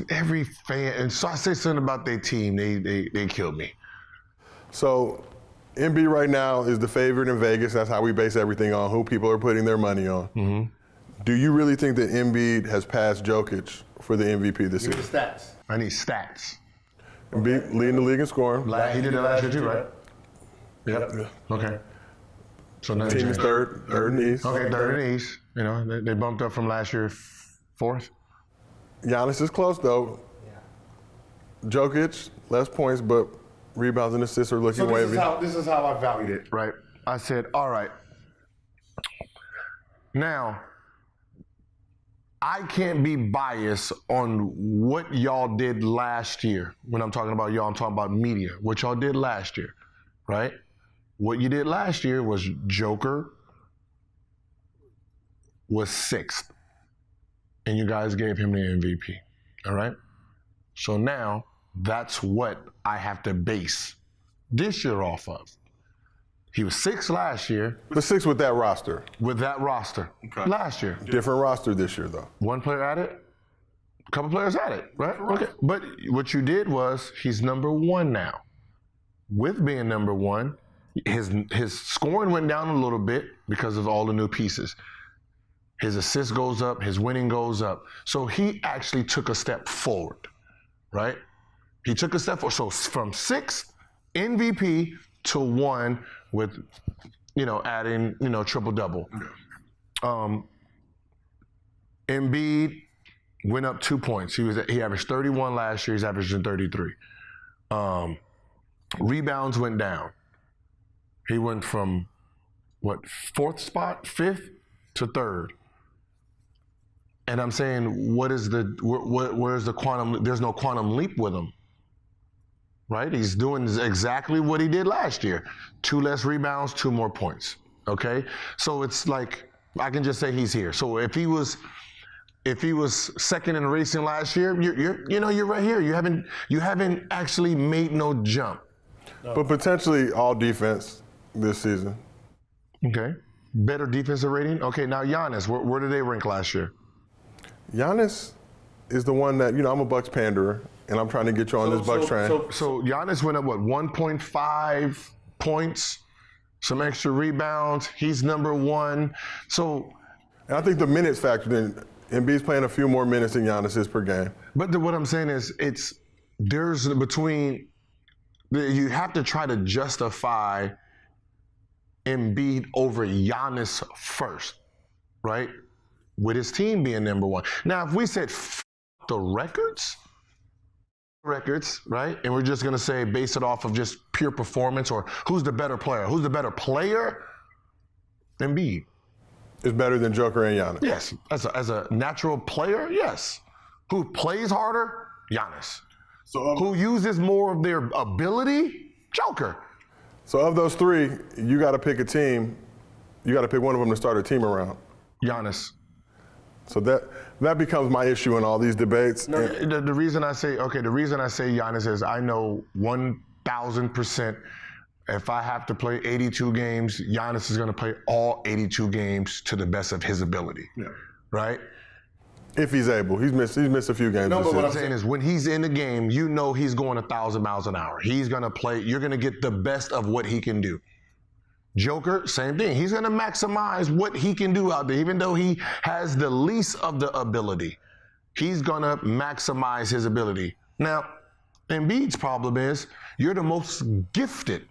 Every fan, and so I say something about their team, they killed me. So Embiid right now is the favorite in Vegas. That's how we base everything on, who people are putting their money on. Mm-hmm. Do you really think that Embiid has passed Jokic for the MVP this season? Stats. I need stats. Embiid leading the league in scoring. He did it last year too, right? Yep. Yeah. Okay. So now Team is third in the East. Okay, third in the East. They bumped up from last year, fourth. Giannis is close though. Yeah. Jokic, less points, but rebounds and assists are looking wavy. This is how I valued it. Right. I said, all right. Now, I can't be biased on what y'all did last year. When I'm talking about y'all, I'm talking about media. What y'all did last year, right? What you did last year was Joker was 6th, and you guys gave him the MVP, all right? So now, that's what I have to base this year off of. He was 6th last year. But 6 with that roster. With that roster. Okay. Last year. Different roster this year though. One player added, a couple players added, right? Okay. But what you did was he's number 1 now. With being number 1, his scoring went down a little bit because of all the new pieces. His assist goes up, his winning goes up. So he actually took a step forward, right? He took a step forward. So from 6th MVP to 1 with, adding, triple-double. Embiid went up 2 points. He averaged 31 last year. He's averaging 33. Rebounds went down. He went from, 4th spot, 5th to 3rd. And I'm saying, where's the quantum? There's no quantum leap with him. Right? He's doing exactly what he did last year. 2 less rebounds, 2 more points. Okay? So it's like, I can just say he's here. So if he was 2nd in the racing last year, you're right here. You haven't actually made no jump. But potentially all defense this season. Okay. Better defensive rating? Okay, now Giannis, where did they rank last year? Giannis is the one that, I'm a Bucks panderer, and I'm trying to get you on this Bucks train. So Giannis went up, 1.5 points, some extra rebounds. He's number 1. So, and I think the minutes factored in. Embiid's playing a few more minutes than Giannis is per game. But what I'm saying is, you have to try to justify Embiid over Giannis first, right? With his team being number 1. Now, if we said the records, right? And we're just going to say, base it off of just pure performance or who's the better player? Who's the better player? Embiid. Is better than Joker and Giannis. Yes. As a natural player, yes. Who plays harder? Giannis. So who uses more of their ability? Joker. So of those 3, you got to pick a team you got to pick one of them to start a team around. Giannis. So that becomes my issue in all these debates. No, the reason I say Giannis is I know 1,000% if I have to play 82 games, Giannis is going to play all 82 games to the best of his ability. Yeah. Right? If he's able. He's missed a few games. No, but what I'm saying is when he's in the game, you know he's going 1,000 miles an hour. He's going to play. You're going to get the best of what he can do. Joker, same thing. He's going to maximize what he can do out there. Even though he has the least of the ability, he's going to maximize his ability. Now, Embiid's problem is you're the most gifted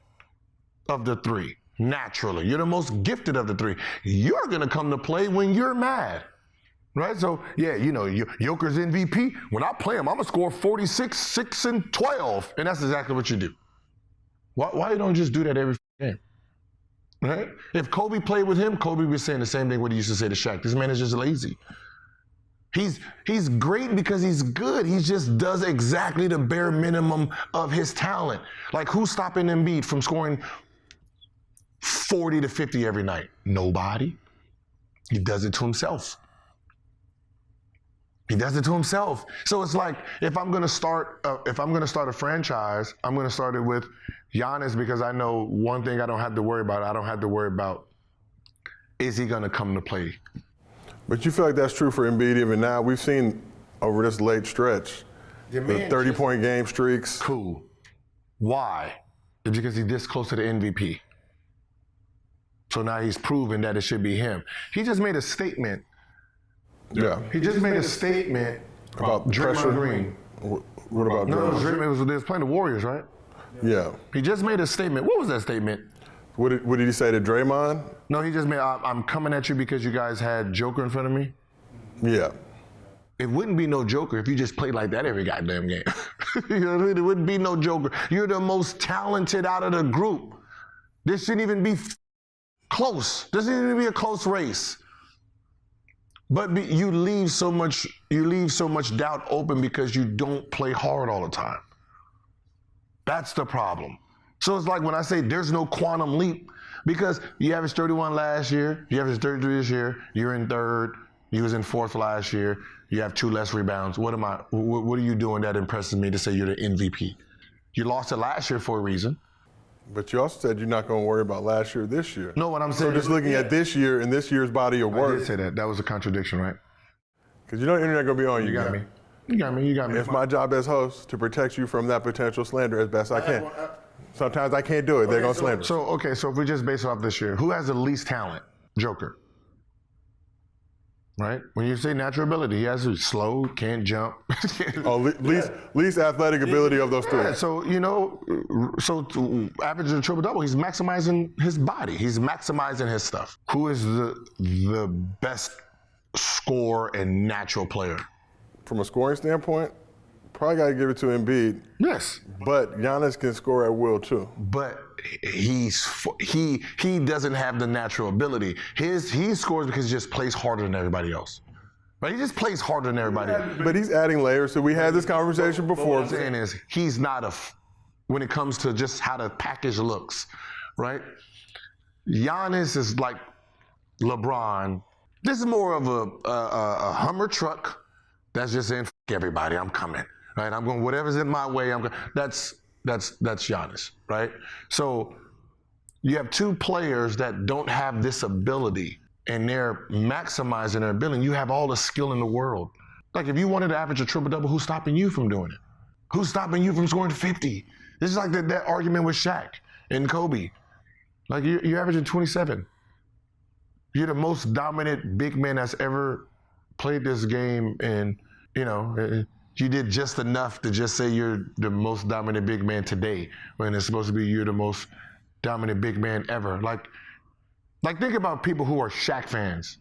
of the three, naturally. You're the most gifted of the three. You're going to come to play when you're mad. Right? So, yeah, you know, Joker's MVP. When I play him, I'm going to score 46, 6, and 12. And that's exactly what you do. Why you don't just do that every game? Right? If Kobe played with him, Kobe was saying the same thing what he used to say to Shaq. This man is just lazy. He's great because he's good. He just does exactly the bare minimum of his talent. Like, who's stopping Embiid from scoring 40 to 50 every night? Nobody. He does it to himself. He does it to himself. So it's like if I'm gonna start a franchise, I'm gonna start it with Giannis because I know one thing I don't have to worry about. I don't have to worry about is he gonna come to play. But you feel like that's true for Embiid even now? We've seen over this late stretch the 30-point game streaks. Cool. Why? It's because he's this close to the MVP. So now he's proven that it should be him. He just made a statement. Yeah. He just made a statement about Draymond Green. What about Draymond? They was playing the Warriors, right? Yeah. He just made a statement. What was that statement? What did he say to Draymond? No, he just made, I'm coming at you because you guys had Joker in front of me. Yeah. It wouldn't be no Joker if you just played like that every goddamn game. You know what I mean? It wouldn't be no Joker. You're the most talented out of the group. This shouldn't even be close. This shouldn't even be a close race. But you leave so much doubt open because you don't play hard all the time. That's the problem. So it's like when I say there's no quantum leap, because you averaged 31 last year, you averaged 33 this year, you're in third, you was in fourth last year, you have 2 less rebounds. What are you doing that impresses me to say you're the MVP? You lost it last year for a reason. But you also said you're not going to worry about last year, this year. No, what I'm saying is just looking at this year and this year's body of work. I did say that. That was a contradiction, right? Because you know the internet going to be on you. You got me. You got me. You got me. It's my job as host to protect you from that potential slander as best I can. Sometimes I can't do it. They're going to slander. So if we just base it off this year, who has the least talent? Joker. Right? When you say natural ability, he has to slow, can't jump. Least athletic ability of those three. Yeah, so, to average a triple-double, he's maximizing his body. He's maximizing his stuff. Who is the best scorer and natural player? From a scoring standpoint, probably got to give it to Embiid. Yes. But Giannis can score at will, too. But he doesn't have the natural ability. He scores because he just plays harder than everybody else. Right? He just plays harder than everybody else. But he's adding layers. So we had this conversation before. What I'm saying is he's not when it comes to just how the package looks, right? Giannis is like LeBron. This is more of a Hummer truck that's just saying, F everybody, I'm coming. Right? I'm going, whatever's in my way, I'm going. That's Giannis, right? So you have 2 players that don't have this ability and they're maximizing their ability. You have all the skill in the world. Like if you wanted to average a triple-double, who's stopping you from doing it? Who's stopping you from scoring 50? This is like that argument with Shaq and Kobe. Like you're averaging 27. You're the most dominant big man that's ever played this game, and you did just enough to just say you're the most dominant big man today, when it's supposed to be you're the most dominant big man ever. Like think about people who are Shaq fans.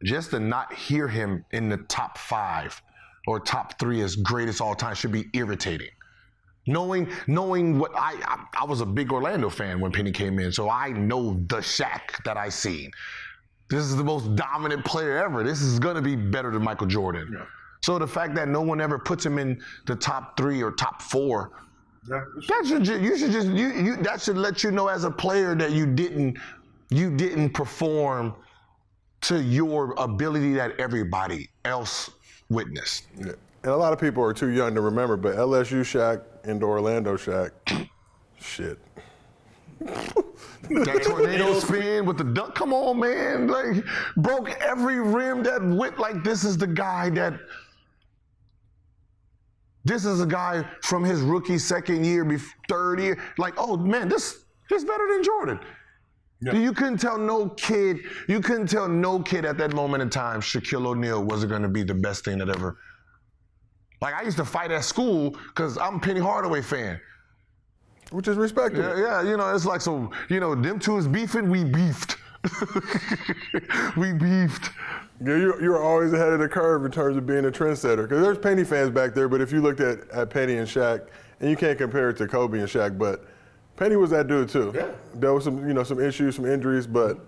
Just to not hear him in the top 5 or top 3 as greatest all time should be irritating. Knowing what I was a big Orlando fan when Penny came in, so I know the Shaq that I seen. This is the most dominant player ever. This is gonna be better than Michael Jordan. Yeah. So the fact that no one ever puts him in the top 3 or top 4, that should let you know as a player that you didn't you didn't perform to your ability that everybody else witnessed. Yeah. And a lot of people are too young to remember, but LSU Shaq into Orlando Shaq, shit. That tornado spin with the duck. Come on, man. Like, broke every rim that went. Like, this is the guy that. This is a guy from his rookie second year, third year. Like, oh man, this better than Jordan. Yeah. You couldn't tell no kid. You couldn't tell no kid at that moment in time Shaquille O'Neal wasn't going to be the best thing that ever. Like, I used to fight at school because I'm a Penny Hardaway fan. Which is respectable. Yeah, you know, it's like, so, you know, them two is beefing, we beefed. We beefed. Yeah, you're always ahead of the curve in terms of being a trendsetter. Because there's Penny fans back there, but if you looked at Penny and Shaq, and you can't compare it to Kobe and Shaq, but Penny was that dude too. Yeah. There was some issues, some injuries, but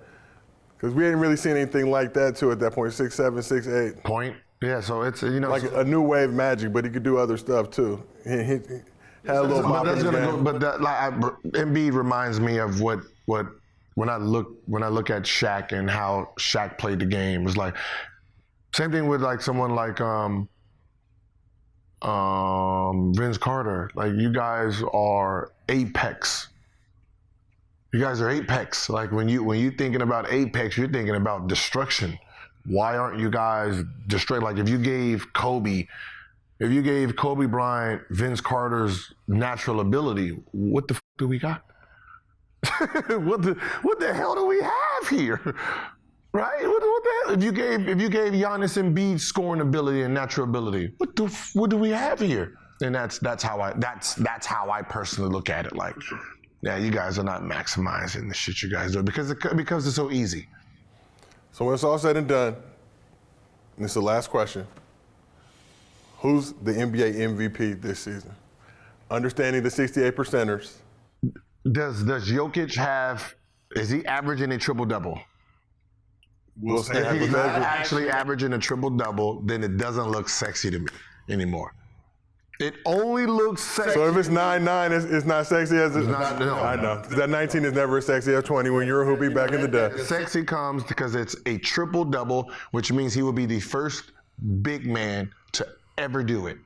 because we hadn't really seen anything like that too at that point, 6'7", 6'8". Point. Yeah, so it's, you know. Like a new wave Magic, but he could do other stuff too. He had a little bop in his game. But that, like, Embiid reminds me of what when I look at Shaq and how Shaq played the game. It's like same thing with like someone like Vince Carter. Like, you guys are apex. You guys are apex. Like, when you thinking about apex, you're thinking about destruction. Why aren't you guys destroyed? Like, if you gave Kobe Bryant Vince Carter's natural ability, what the f do we got? what the hell do we have here? Right? What the hell? If you gave Giannis Embiid scoring ability and natural ability, what do we have here? And that's how I personally look at it. Like, yeah, you guys are not maximizing the shit you guys do because it's so easy. So when it's all said and done, and it's the last question, who's the NBA MVP this season? Understanding the 68 percenters. Does Jokic is he averaging a triple-double? We'll say if he's not actually averaging a triple-double, then it doesn't look sexy to me anymore. It only looks sexy. So if it's 9-9, it's not sexy as it's not. No, I know. That 19 is never as sexy as 20 when you're a hoopy back in the day. Sexy comes because it's a triple-double, which means he will be the first big man to ever do it.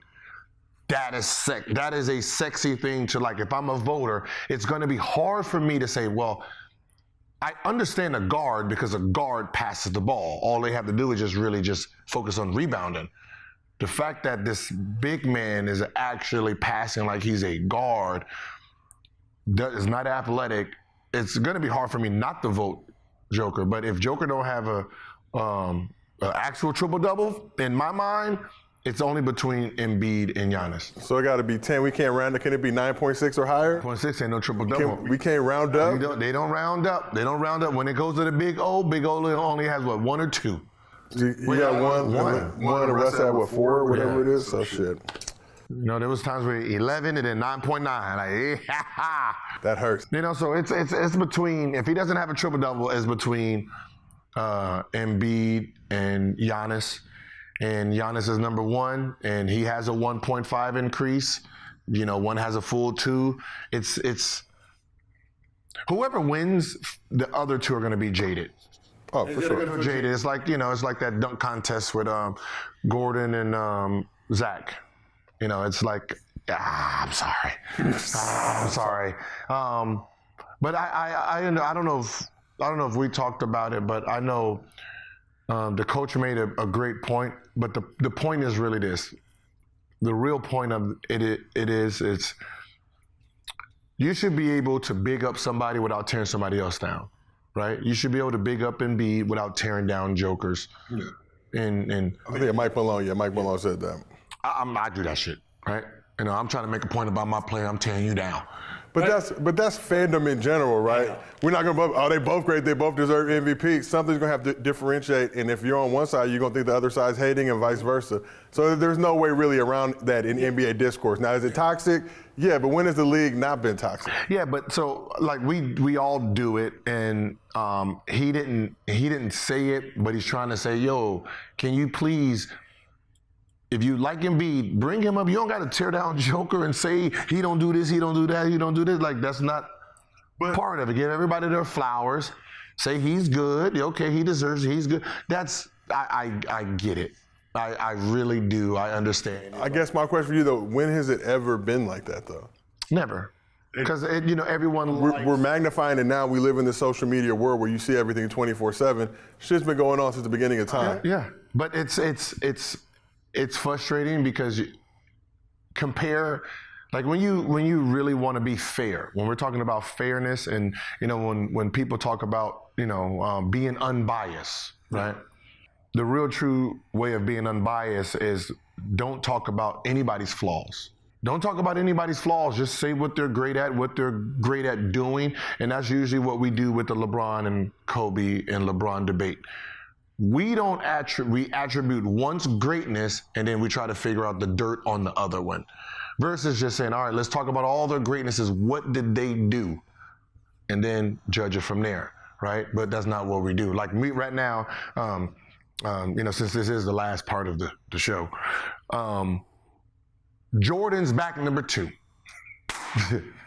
That is a sexy thing to, like, if I'm a voter, it's going to be hard for me to say, well, I understand a guard because a guard passes the ball. All they have to do is just focus on rebounding. The fact that this big man is actually passing like he's a guard, that is not athletic, it's going to be hard for me not to vote Joker. But if Joker don't have a actual triple-double, in my mind, it's only between Embiid and Giannis. So it got to be 10. We can't round it. Can it be 9.6 or higher? 9.6 ain't no triple-double. We can't round up? They don't round up. They don't round up. When it goes to the Big O only has, what, 1 or 2? You got one. The rest had, what, 4 or whatever it is? So shit. You know, there was times where 11 and then 9.9. Like, that hurts. You know, so it's between, if he doesn't have a triple-double, it's between Embiid and Giannis. And Giannis is number 1, and he has a 1.5 increase. You know, one has a full 2. It's whoever wins, the other 2 are going to be jaded. Oh, for sure. Jaded. It's like, you know, it's like that dunk contest with Gordon and Zach. You know, it's like, I'm sorry. I'm sorry. But I don't know if we talked about it, but I know the coach made a great point. But the point is really this. The real point of it is you should be able to big up somebody without tearing somebody else down. Right? You should be able to big up Embiid without tearing down jokers. Yeah. And I think Mike Malone said that. I do that shit, right? You know, I'm trying to make a point about my player. I'm tearing you down. But that's fandom in general, right? We're not gonna they both great, they both deserve MVP. Something's gonna have to differentiate, and if you're on one side, you're gonna think the other side's hating and vice versa. So there's no way really around that in NBA discourse. Now, is it toxic? Yeah, but when has the league not been toxic? Yeah, but so like we all do it, and he didn't say it, but he's trying to say, yo, can you please, if you like Embiid, bring him up. You don't got to tear down Joker and say he don't do this, he don't do that, he don't do this. Like, that's not part of it. Give everybody their flowers. Say he's good. Okay, he deserves it. He's good. I get it. I really do. I understand. I guess my question for you though, when has it ever been like that though? Never. Because everyone We're magnifying it now. We live in this social media world where you see everything 24/7. Shit's been going on since the beginning of time. Yeah, but it's frustrating because you compare, like when you really want to be fair. When we're talking about fairness, and when people talk about being unbiased, right? The real true way of being unbiased is don't talk about anybody's flaws. Don't talk about anybody's flaws. Just say what they're great at, what they're great at doing. And that's usually what we do with the LeBron and Kobe and LeBron debate. We don't we attribute one's greatness and then we try to figure out the dirt on the other one. Versus just saying, all right, let's talk about all their greatnesses. What did they do? And then judge it from there, right? But that's not what we do. Like me right now, since this is the last part of the show, Jordan's back number 2.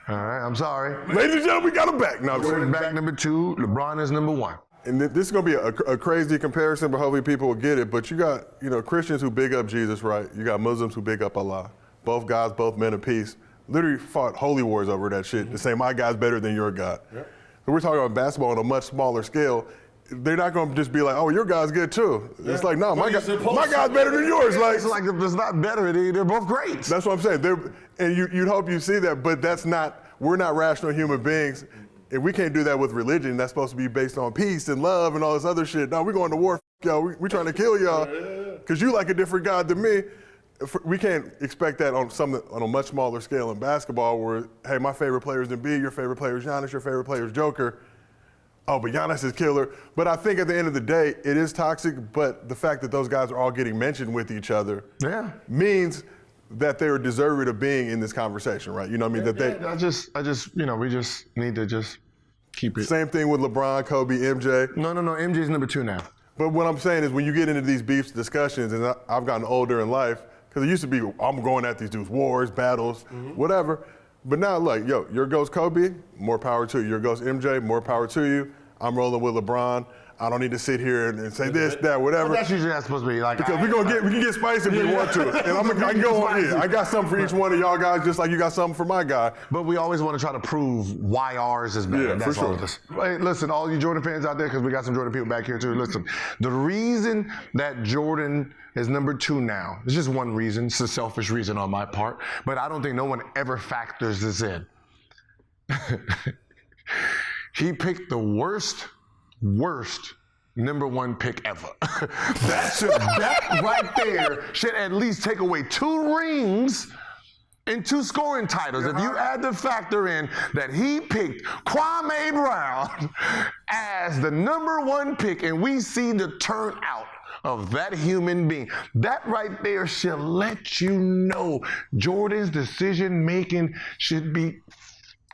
All right, I'm sorry. Ladies and gentlemen, we got him back. No, Jordan's back number 2. LeBron is number 1. And this is going to be a crazy comparison, but hopefully people will get it. But you got, Christians who big up Jesus, right? You got Muslims who big up Allah. Both gods, both men of peace. Literally fought holy wars over that shit to say my God's better than your God. Yep. So we're talking about basketball on a much smaller scale. They're not going to just be like, oh, your God's good too. Yeah. It's like, no, my God's better than yours. Like, it's like if it's not better, they're both great. That's what I'm saying. And you'd hope you see that, but we're not rational human beings. And we can't do that with religion. That's supposed to be based on peace and love and all this other shit. No, we're going to war, y'all. We're trying to kill y'all because you like a different God than me. We can't expect that on a much smaller scale in basketball where, hey, my favorite player is Embiid, your favorite player is Giannis, your favorite player is Joker. Oh, but Giannis is killer. But I think at the end of the day, it is toxic, but the fact that those guys are all getting mentioned with each other means that they are deserving of being in this conversation, right? You know what I mean? I just, we just need to just keep it. Same thing with LeBron, Kobe, MJ. No, MJ's number 2 now. But what I'm saying is when you get into these beefs discussions, and I've gotten older in life, because it used to be, I'm going at these dudes, wars, battles, whatever. But now, like, your goes Kobe, more power to you. Your goes MJ, more power to you. I'm rolling with LeBron. I don't need to sit here and say this, that, whatever. Well, that's usually not supposed to be like. Because we can get spicy if we want to. And I can go on here. I got something for each one of y'all guys, just like you got something for my guy. But we always want to try to prove why ours is better. Yeah, that's for all sure. of this. Hey, listen, all you Jordan fans out there, because we got some Jordan people back here too. Listen, the reason that Jordan is number 2 now, it's just one reason. It's a selfish reason on my part. But I don't think no one ever factors this in. He picked the worst number 1 pick ever. That right there should at least take away 2 rings and 2 scoring titles. If you add the factor in that he picked Kwame Brown as the number 1 pick and we see the turnout of that human being, that right there should let you know Jordan's decision making should be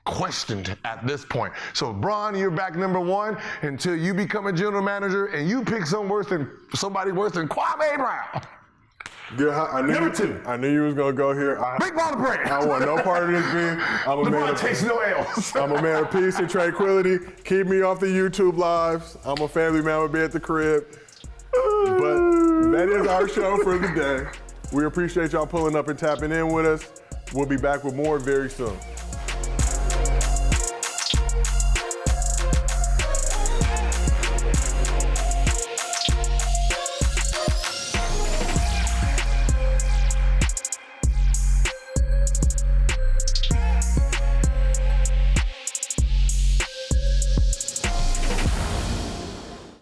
questioned at this point. So, Bron, you're back number 1 until you become a general manager and you pick somebody worse than Kwame Brown. Yeah, I knew you was gonna go here. Big ball of prayer. I want no part of this being. LeBron takes no L's. I'm a man of peace and tranquility. Keep me off the YouTube lives. I'm a family man, would be at the crib. But that is our show for the day. We appreciate y'all pulling up and tapping in with us. We'll be back with more very soon.